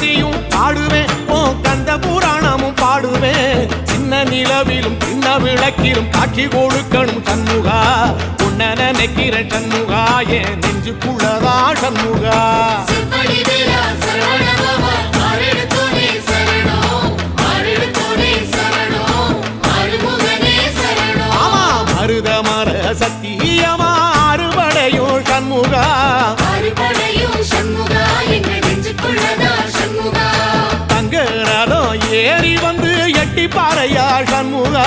பத்தியும் பாடுவேன் உன் கந்த புராணமும் பாடுவேன் சின்ன நிலவிலும் சின்ன விளக்கிலும் காட்சி கொடுக்கணும் சண்முகா உன்ன நினைக்கிற சண்முகா என் நெஞ்சுக்குள்ளதா சண்முகா ஆமா மருதமர சத்தியமா அறுபடையும் சண்முகா தங்க ரதம் ஏறி வந்து எட்டி பாறையா சண்முகா